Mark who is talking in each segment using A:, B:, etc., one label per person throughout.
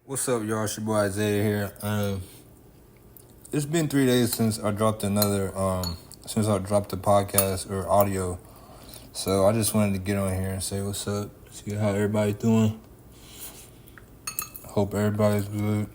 A: What's up, y'all? It's your boy Isaiah here. It's been 3 days since I dropped the podcast or audio. So I just wanted to get on here and say what's up, see how everybody's doing. Hope everybody's good.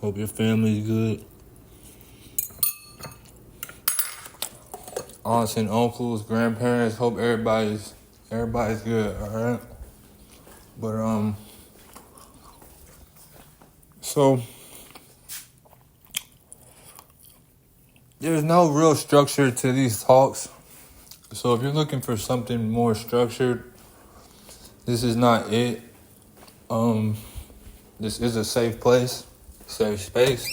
A: Hope your family's good. Aunts and uncles, grandparents, hope everybody's good, alright? But so there's no real structure to these talks. So if you're looking for something more structured, this is not it. This is a safe place, safe space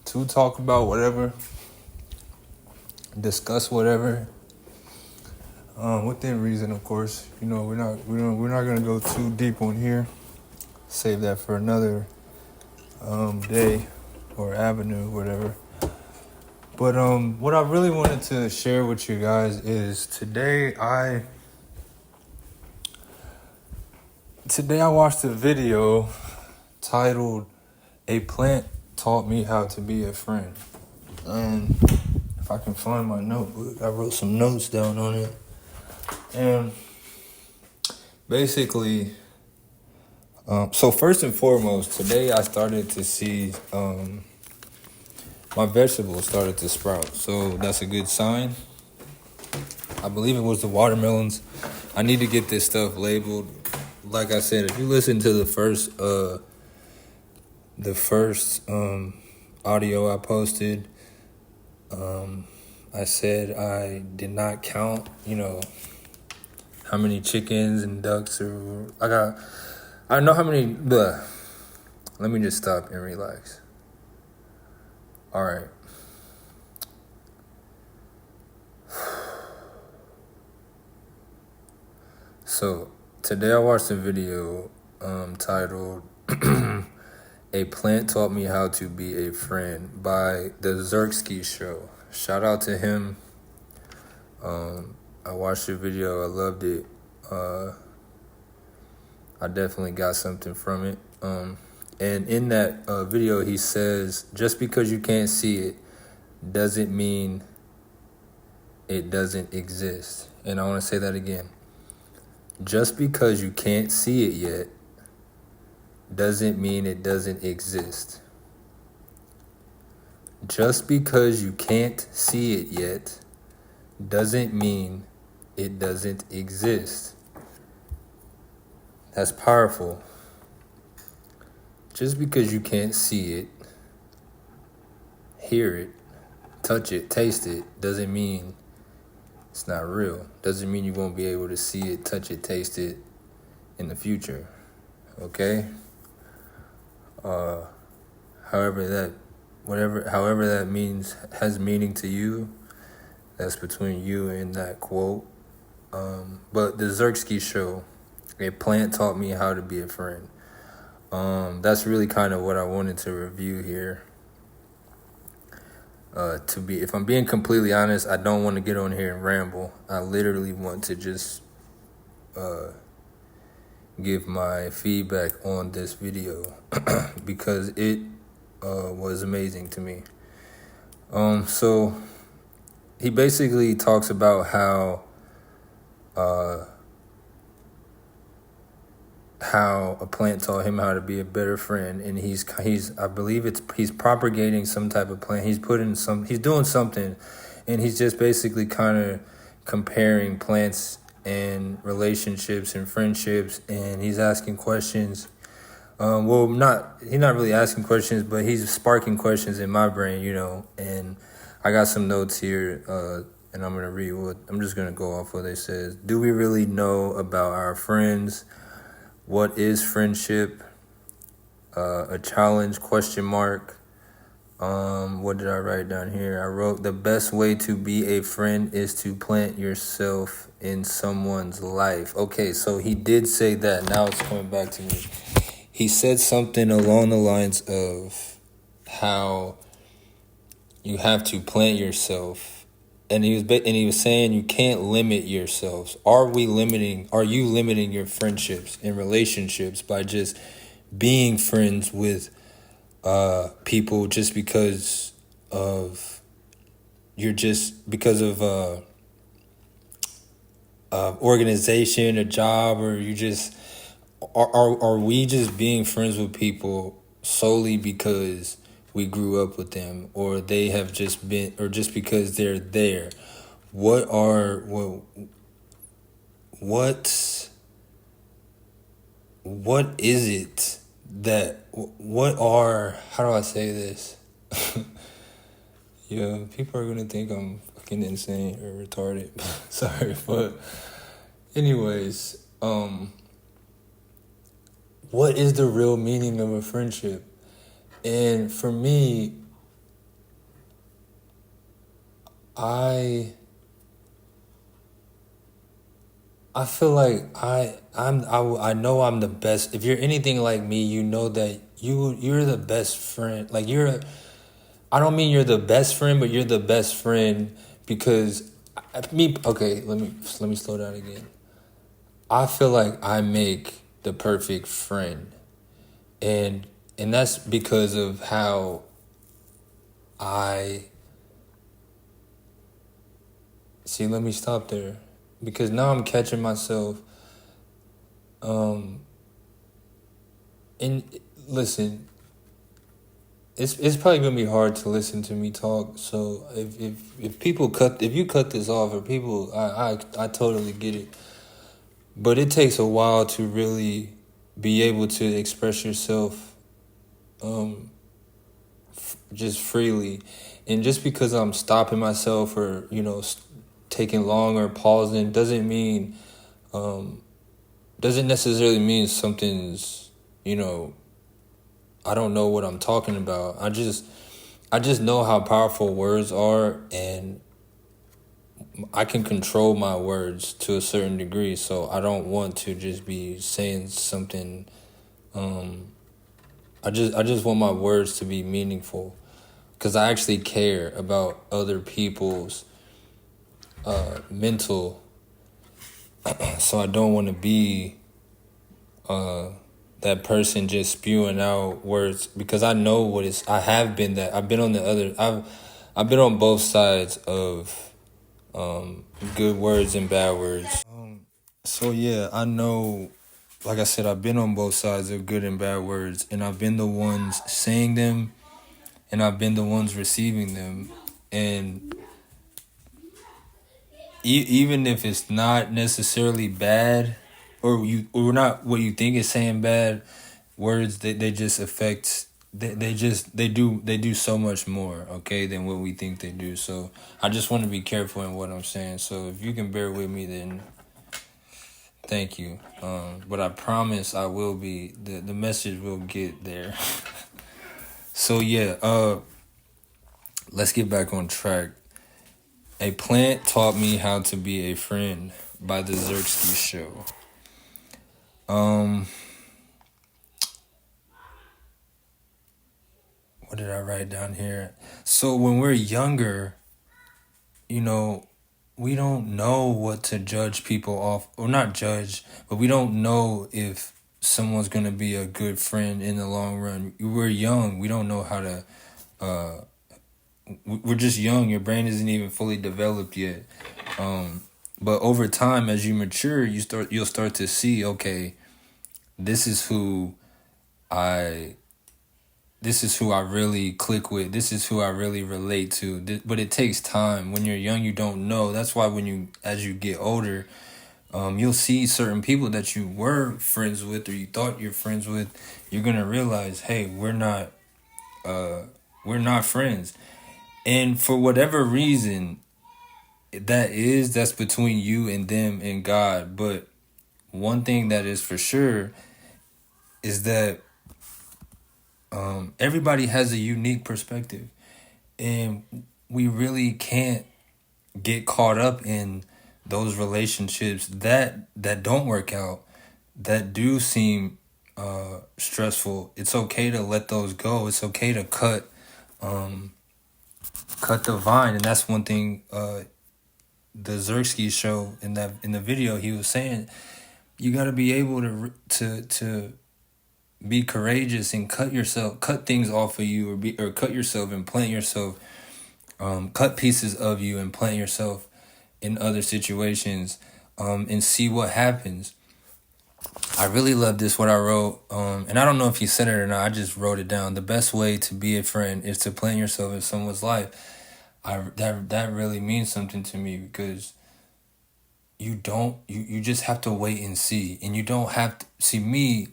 A: to talk about whatever, discuss whatever, within reason, of course. You know, we're not gonna go too deep on here. Save that for another day or avenue, whatever. But what I really wanted to share with you guys is today I watched a video titled "A Plant Taught Me How to Be a Friend." And if I can find my notebook, I wrote some notes down on it. And basically, so first and foremost, today I started to see my vegetables started to sprout. So that's a good sign. I believe it was the watermelons. I need to get this stuff labeled. Like I said, if you listen to the first audio I posted, I said I did not count, how many chickens and ducks I know how many, let me just stop and relax. All right. So today I watched a video titled "A Plant Taught Me How to Be a Friend" by the Xerxes Show. Shout out to him. I watched the video. I loved it. I definitely got something from it. And in that video, he says, just because you can't see it doesn't mean it doesn't exist. And I want to say that again. Just because you can't see it yet doesn't mean it doesn't exist. Just because you can't see it yet doesn't mean it doesn't exist. That's powerful. Just because you can't see it, hear it, touch it, taste it, doesn't mean it's not real. Doesn't mean you won't be able to see it, touch it, taste it in the future. Okay? However that means has meaning to you, that's between you and that quote. But the Xerxes Show, "A Plant Taught Me How to Be a Friend." That's really kind of what I wanted to review here. If I'm being completely honest, I don't want to get on here and ramble. I literally want to just give my feedback on this video because it was amazing to me. So he basically talks about how a plant taught him how to be a better friend, and he's propagating some type of plant. He's doing something, and he's just basically kind of comparing plants and relationships and friendships, and he's asking questions. He's not really asking questions, but he's sparking questions in my brain, and I got some notes here, and I'm just gonna go off what it says. Do we really know about our friends? What is friendship? A challenge, question mark. What did I write down here? I wrote, the best way to be a friend is to plant yourself in someone's life. Okay, so he did say that. Now it's coming back to me. He said something along the lines of how you have to plant yourself. And he was saying you can't limit yourselves. Are you limiting your friendships and relationships by just being friends with people just because of organization, a job, or you just are we just being friends with people solely because we grew up with them, or they have just been, or just because they're there? What are what what is it that what are how do I say this? Yeah, people are gonna think I'm fucking insane or retarded. Sorry, but anyways, what is the real meaning of a friendship? And for me, I I feel like I know I'm the best. If you're anything like me, you know that you're the best friend. Like I don't mean you're the best friend, but you're the best friend because me. Okay, let me slow down again. I feel like I make the perfect friend, and that's because of how I see. Let me stop there because now I'm catching myself. Um, and listen, it's probably gonna be hard to listen to me talk. So if people if you cut this off, or people, I totally get it. But it takes a while to really be able to express yourself, um, just freely, and just because I'm stopping myself, or taking long or pausing, um, doesn't necessarily mean something's, I don't know what I'm talking about. I just know how powerful words are, and I can control my words to a certain degree. So I don't want to just be saying something. Um, I just want my words to be meaningful, because I actually care about other people's mental. So I don't want to be uh, that person just spewing out words, because I know what it's. I have been that. I've been on the other. I've been on both sides of good words and bad words. So yeah, I know. Like I said, I've been on both sides of good and bad words, and I've been the ones saying them, and I've been the ones receiving them, and even if it's not necessarily bad, or not what you think is saying bad words, they just affect. They do so much more, okay, than what we think they do. So I just want to be careful in what I'm saying. So if you can bear with me, then thank you. But I promise I will be. The message will get there. So yeah. Let's get back on track. A plant taught me how to be a friend by the Xerxes Show. Um, what did I write down here? So when we're younger, you know, we don't know what to judge people off, or not judge, but we don't know if someone's gonna be a good friend in the long run. We're young. We don't know how to. Uh, we're just young. Your brain isn't even fully developed yet. But over time, as you mature, you'll start to see, okay, this is who I this is who I really click with. This is who I really relate to. But it takes time. When you're young, you don't know. That's why as you get older, you'll see certain people that you were friends with, or you thought you're friends with. You're gonna realize, hey, we're not friends. And for whatever reason, that's between you and them and God. But one thing that is for sure is that everybody has a unique perspective, and we really can't get caught up in those relationships that don't work out, that do seem stressful. It's okay to let those go. It's okay to cut the vine, and that's one thing. The Xerxes Show, in the video, he was saying you got to be able to be courageous and cut things off of you, or cut yourself and plant yourself, cut pieces of you and plant yourself in other situations, and see what happens. I really love this, what I wrote, and I don't know if you said it or not. I just wrote it down. The best way to be a friend is to plant yourself in someone's life. That really means something to me, because you just have to wait and see, and you don't have to see me.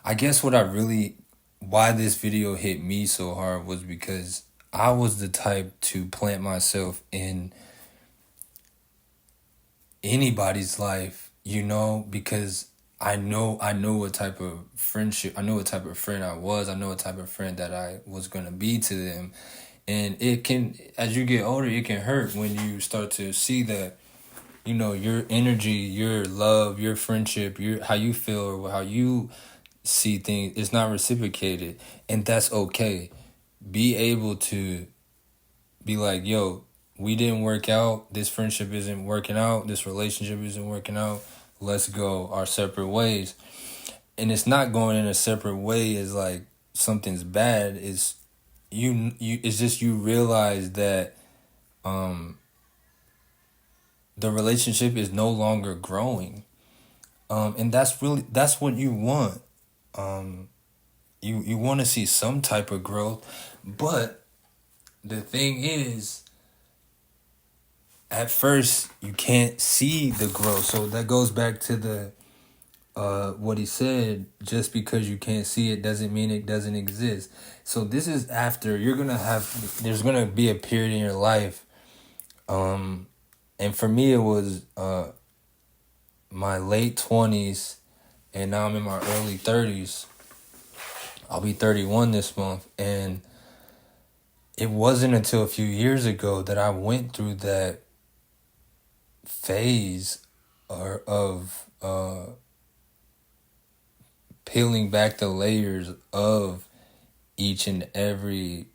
A: I guess why this video hit me so hard was because I was the type to plant myself in anybody's life, because I know what type of friendship, I know what type of friend I was, I know what type of friend that I was gonna be to them. And it can, as you get older, it can hurt when you start to see that, your energy, your love, your friendship, how you feel, or how you see things is not reciprocated. And that's okay. Be able to be like, yo, we didn't work out. This friendship isn't working out. This relationship isn't working out. Let's go our separate ways. And it's not going in a separate way as like something's bad. It's it's just you realize that the relationship is no longer growing. And that's what you want. You want to see some type of growth, but the thing is, at first you can't see the growth. So that goes back to the what he said. Just because you can't see it doesn't mean it doesn't exist. So this is after there's gonna be a period in your life, and for me it was my late 20s, and now I'm in my early 30s. I'll be 31 this month, and it wasn't until a few years ago that I went through that phase of peeling back the layers of each and every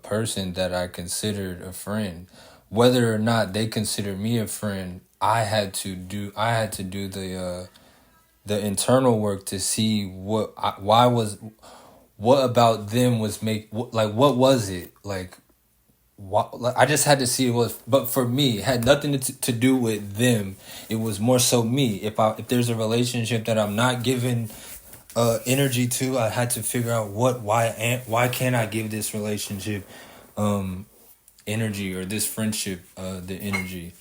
A: person that I considered a friend. Whether or not they considered me a friend, I had to do the internal work to see what about them was what was it like. Like, I just had to see it was, but for me, it had nothing to do with them. It was more so me. If there's a relationship that I'm not giving energy to, I had to figure out why can't I give this relationship energy, or this friendship the energy.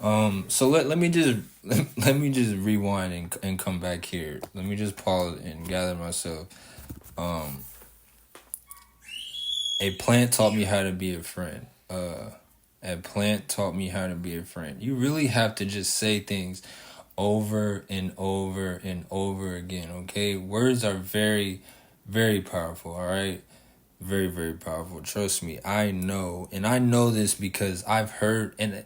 A: So let me just let me just rewind and come back here. Let me just pause and gather myself. A plant taught me how to be a friend. A plant taught me how to be a friend. You really have to just say things over and over and over again, okay? Words are very, very powerful, all right? Very, very powerful. Trust me, I know. And I know this because I've heard, and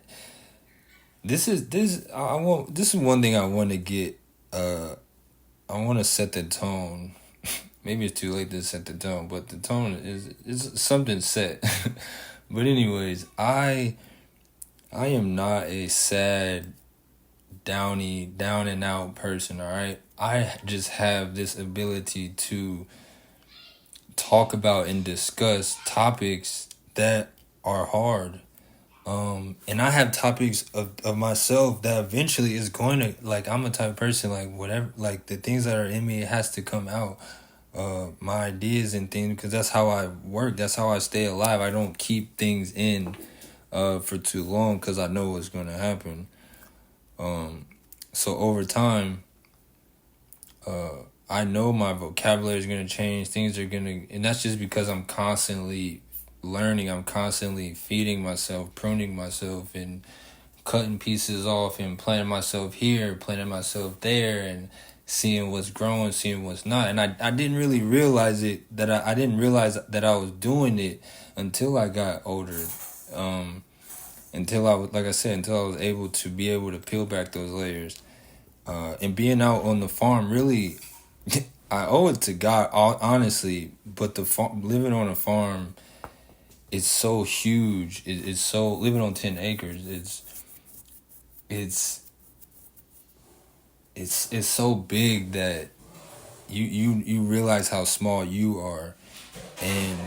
A: this is one thing I want to get, I want to set the tone. Maybe it's too late to set the tone, but the tone is something set. But anyways, I am not a sad, down and out person, all right? I just have this ability to talk about and discuss topics that are hard. And I have topics of myself that eventually is going to, like, I'm a type of person, like, whatever, like, the things that are in me, it has to come out. My ideas and things, because that's how I work, that's how I stay alive. I don't keep things in for too long, because I know what's going to happen. So over time, I know my vocabulary is going to change, things are going to, and that's just because I'm constantly learning, I'm constantly feeding myself, pruning myself, and cutting pieces off, and planting myself here, planting myself there, and seeing what's growing, seeing what's not. And I didn't really realize it, that I didn't realize that I was doing it until I got older. Until I was, like I said, until I was able to peel back those layers. And being out on the farm, really, I owe it to God, honestly. But living on a farm, it's so huge. It's so, living on 10 acres, it's so big that you realize how small you are, and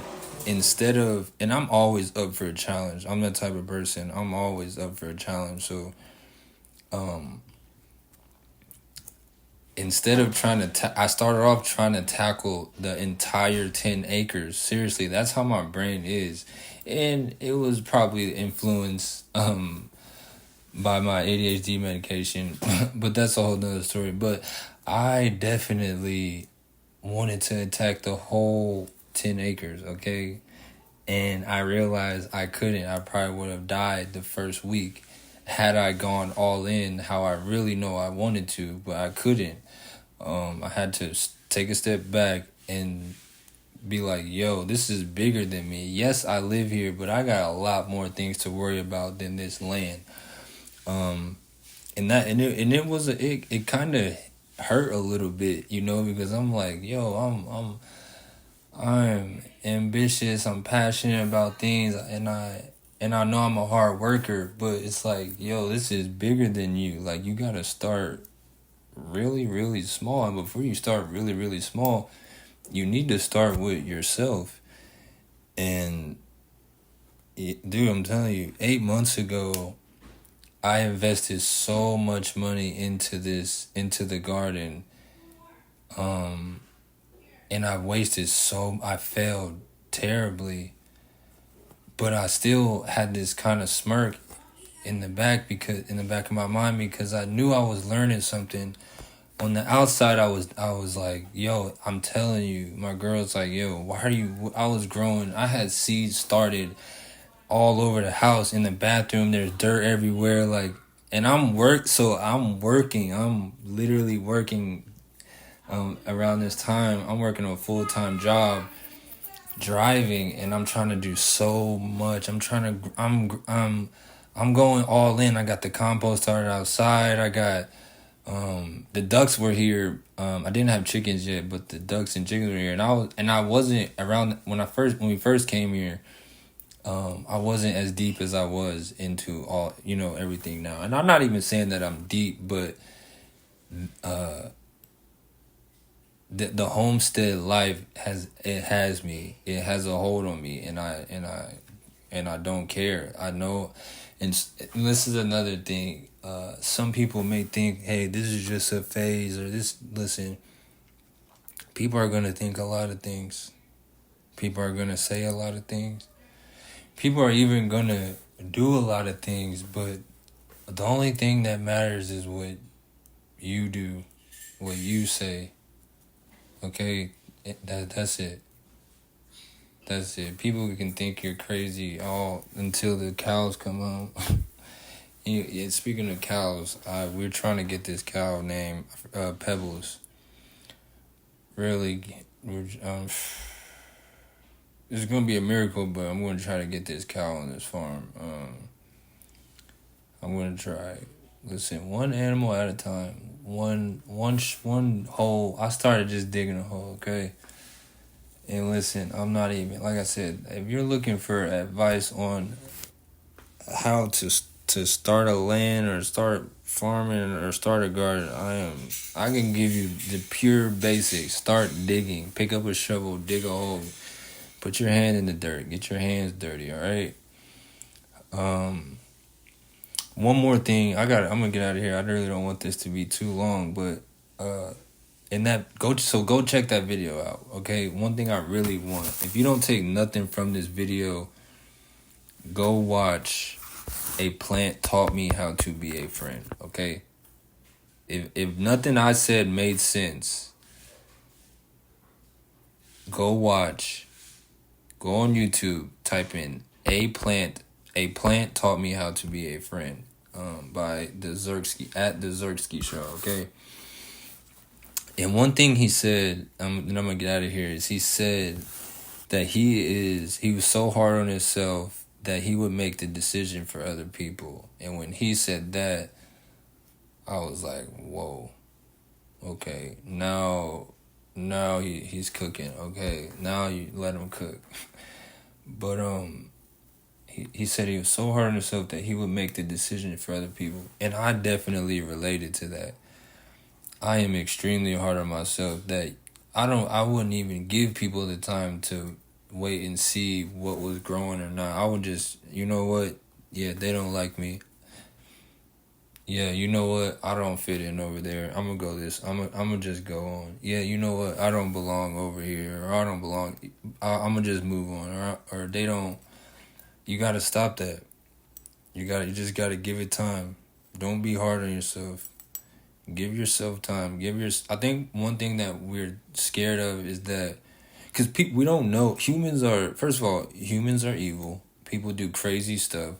A: and I'm always up for a challenge. I'm that type of person. I'm always up for a challenge. So um instead of I started off trying to tackle the entire 10 acres. Seriously, that's how my brain is. And it was probably influenced by my ADHD medication, but that's a whole nother story. But I definitely wanted to attack the whole 10 acres, okay? And I realized I couldn't. I probably would have died the first week had I gone all in how I really know I wanted to, but I couldn't. I had to take a step back and be like, yo, this is bigger than me. Yes, I live here, but I got a lot more things to worry about than this land. It kind of hurt a little bit, because I'm like, yo, I'm ambitious, I'm passionate about things, and I know I'm a hard worker, but it's like, yo, this is bigger than you. Like, you gotta start really, really small. And before you start really, really small, you need to start with yourself. And dude, I'm telling you, 8 months ago, I invested so much money into the garden. And I failed terribly, but I still had this kind of smirk in the back of my mind, because I knew I was learning something. On the outside, I was like, yo, I'm telling you. My girl's like, yo, why are you? I was growing. I had seeds started all over the house, in the bathroom. There's dirt everywhere, like, and I'm working. I'm literally working. Around this time, I'm working a full-time job, driving, and I'm trying to do so much. I'm going all in. I got the compost started outside. I got the ducks were here. I didn't have chickens yet, but the ducks and chickens were here, and I wasn't around when we first came here. I wasn't as deep as I was into all everything now, and I'm not even saying that I'm deep, but the homestead life has me. It has a hold on me, and I don't care. I know, and this is another thing. Some people may think, hey, this is just a phase, or this. Listen, people are gonna think a lot of things. People are gonna say a lot of things. People are even gonna do a lot of things, but the only thing that matters is what you do, what you say. Okay, that's it. That's it. People can think you're crazy all until the cows come home. Speaking of cows, we're trying to get this cow named Pebbles. Really, it's gonna be a miracle, but I'm gonna try to get this cow on this farm. I'm gonna try. Listen, one animal at a time. One hole. I started just digging a hole. Okay. And listen, I'm not even, like I said, if you're looking for advice on how to start a land or start farming or start a garden, I can give you the pure basics. Start digging. Pick up a shovel, dig a hole. Put your hand in the dirt. Get your hands dirty, all right? One more thing. I'm gonna get out of here. I really don't want this to be too long, but go check that video out, okay? One thing I really want, if you don't take nothing from this video, go watch A Plant Taught Me How to Be a Friend, okay? If nothing I said made sense, go on YouTube, type in A Plant Taught Me How to Be a Friend, by the Zerksky Show, okay? And one thing he said, and I'm gonna get out of here, is he said that he was so hard on himself that he would make the decision for other people. And when he said that, I was like, whoa, okay, now he's cooking, okay, now you let him cook. But he said he was so hard on himself that he would make the decision for other people, and I definitely related to that. I am extremely hard on myself that I wouldn't even give people the time to wait and see what was growing or not. I would just, you know what? Yeah, they don't like me. Yeah, you know what? I don't fit in over there. I'm gonna go this. I'm gonna just go on. Yeah, you know what? I don't belong over here, or I don't belong. I'm gonna just move on, or they don't. You gotta stop that. You just gotta give it time. Don't be hard on yourself. Give yourself time. I think one thing that we're scared of is that because we don't know. First of all, humans are evil. People do crazy stuff.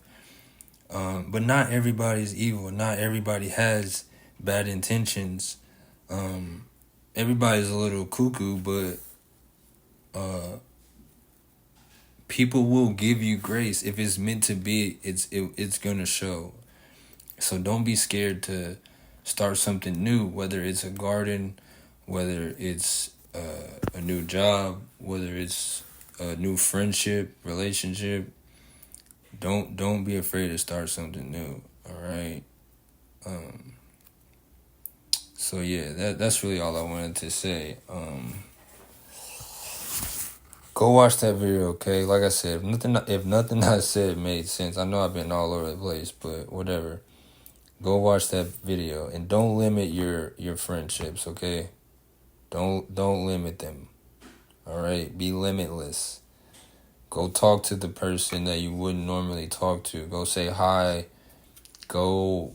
A: But not everybody's evil. Not everybody has bad intentions. Everybody's a little cuckoo, but people will give you grace if it's meant to be. It's gonna show. So don't be scared to start something new, whether it's a garden, whether it's a new job, whether it's a new friendship, relationship. Don't be afraid to start something new. All right. So yeah, that's really all I wanted to say. Go watch that video, okay? Like I said, if nothing I said made sense, I know I've been all over the place, but whatever. Go watch that video and don't limit your friendships, okay? Don't limit them. All right? Be limitless. Go talk to the person that you wouldn't normally talk to. Go say hi. Go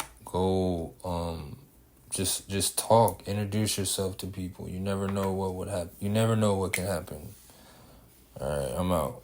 A: just talk. Introduce yourself to people. You never know what would happen. You never know what can happen. All right, I'm out.